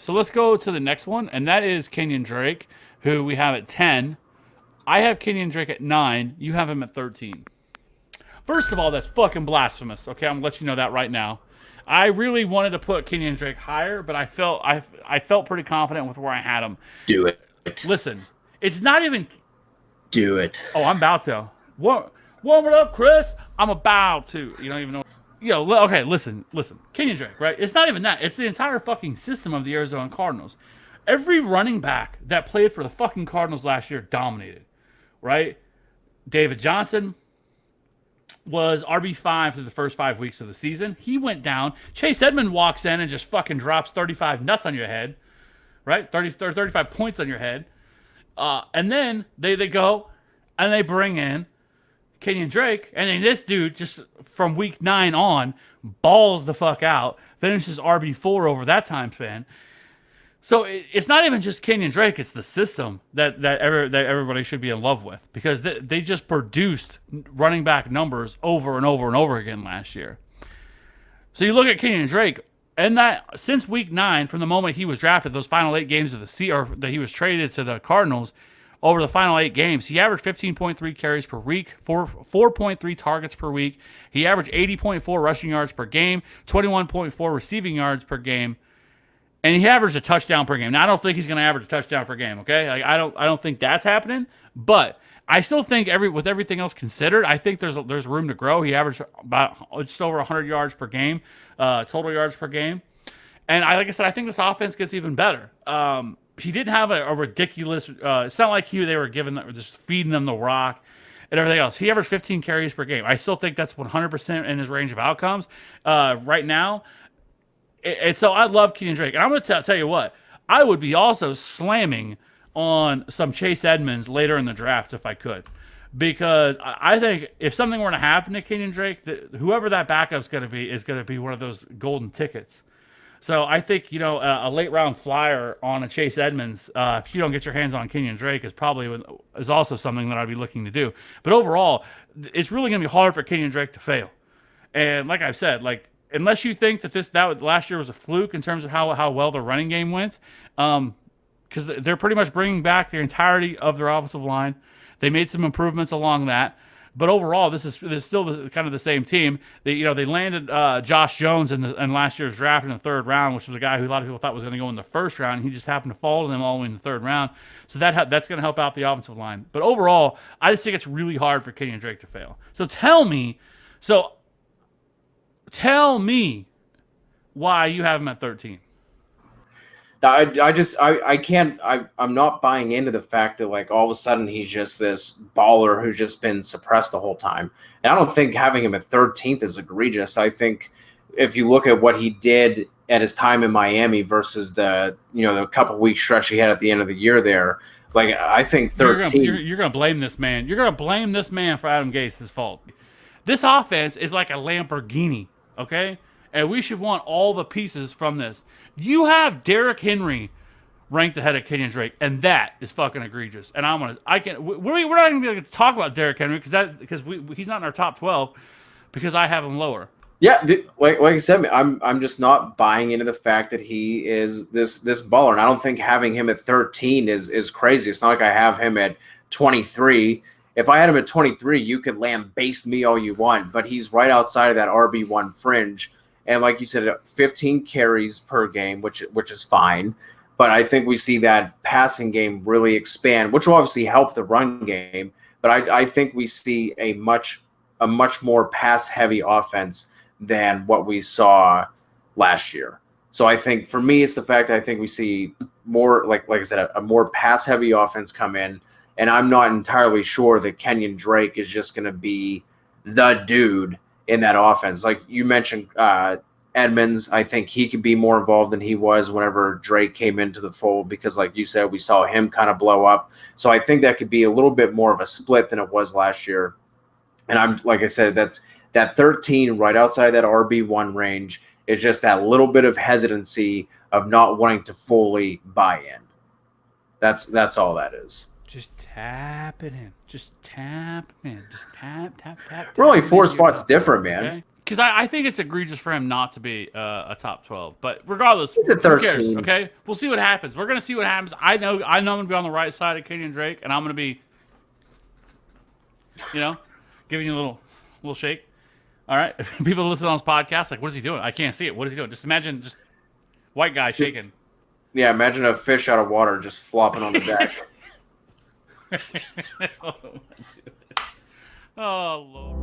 So let's go to the next one, and that is Kenyan Drake, who we have at 10. I have Kenyan Drake at 9. You have him at 13. First of all, that's fucking blasphemous. Okay, I'm gonna let you know that right now. I really wanted to put Kenyan Drake higher, but I felt pretty confident with where I had him. Do it. Listen, it's not even. Do it. Oh, I'm about to. What? Warm it up, Chris. I'm about to. You don't even know. Okay, listen. Kenyan Drake, right? It's not even that. It's the entire fucking system of the Arizona Cardinals. Every running back that played for the fucking Cardinals last year dominated, right? David Johnson was RB5 through the first 5 weeks of the season. He went down. Chase Edmonds walks in and just fucking drops 35 nuts on your head, right? 35 points on your head. And then they go and they bring in Kenyan Drake, and then this dude just from week 9 on balls the fuck out, finishes RB4 over that time span. So it's not even just Kenyan Drake; it's the system that everybody should be in love with, because they just produced running back numbers over and over and over again last year. So you look at Kenyan Drake, and that since week 9, from the moment he was drafted, those final 8 games of the season, or that he was traded to the Cardinals, over the final 8 games, he averaged 15.3 carries per week, 4.3 targets per week. He averaged 80.4 rushing yards per game, 21.4 receiving yards per game, and he averaged a touchdown per game. Now, I don't think he's going to average a touchdown per game. Okay, like, I don't think that's happening. But I still think with everything else considered, I think there's room to grow. He averaged about just over 100 yards per game, total yards per game. And like I said, I think this offense gets even better. He didn't have a ridiculous. It's not like they were just feeding them the rock and everything else. He averaged 15 carries per game. I still think that's 100% in his range of outcomes right now. And so I love Kenyan Drake. And I'm going to tell you what, I would be also slamming on some Chase Edmonds later in the draft if I could. Because I think if something were to happen to Kenyan Drake, whoever that backup's going to be one of those golden tickets. So I think, a late round flyer on a Chase Edmonds, if you don't get your hands on Kenyan Drake, is also something that I'd be looking to do. But overall, it's really going to be hard for Kenyan Drake to fail. And like I've said, unless you think that last year was a fluke in terms of how well the running game went, because they're pretty much bringing back the entirety of their offensive line. They made some improvements along that. But overall, this is still kind of the same team. They landed Josh Jones in last year's draft in the 3rd round, which was a guy who a lot of people thought was going to go in the 1st round. And he just happened to fall to them all the way in the 3rd round. So that's going to help out the offensive line. But overall, I just think it's really hard for Kenyan Drake to fail. So tell me why you have him at 13. I can't. I'm not buying into the fact that all of a sudden he's just this baller who's just been suppressed the whole time. And I don't think having him at 13th is egregious. I think if you look at what he did at his time in Miami versus the couple week stretch he had at the end of the year there, I think 13. You're gonna blame this man. You're gonna blame this man for Adam Gase's fault. This offense is like a Lamborghini, okay? And we should want all the pieces from this. You have Derrick Henry ranked ahead of Kenyan Drake, and that is fucking egregious. And we're not even gonna be able to talk about Derrick Henry because he's not in our top 12 because I have him lower. Yeah, like I said, I'm just not buying into the fact that he is this baller, and I don't think having him at 13 is crazy. It's not like I have him at 23. If I had him at 23, you could lambaste me all you want, but he's right outside of that RB1 fringe. And like you said, 15 carries per game, which is fine. But I think we see that passing game really expand, which will obviously help the run game. But I think we see a much more pass-heavy offense than what we saw last year. So I think for me, it's the fact that I think we see more, like I said, a more pass-heavy offense come in. And I'm not entirely sure that Kenyan Drake is just going to be the dude in that offense. Like you mentioned, Edmonds, I think he could be more involved than he was whenever Drake came into the fold because, like you said, we saw him kind of blow up. So I think that could be a little bit more of a split than it was last year. And like I said, that's that 13 right outside that RB1 range is just that little bit of hesitancy of not wanting to fully buy in. That's all that is. Just tap it in. Just tap it in. Just tap. We're only 4 spots different, man. Okay? because I think it's egregious for him not to be a top 12. But regardless, He's a who cares? 13. Okay, we'll see what happens. We're gonna see what happens. I know I'm gonna be on the right side of Kenyan Drake, and I'm gonna be, giving you a little shake. All right, people listen on this podcast like, what is he doing? I can't see it. What is he doing? Just imagine just white guy shaking. Yeah, imagine a fish out of water just flopping on the deck. Oh Lord.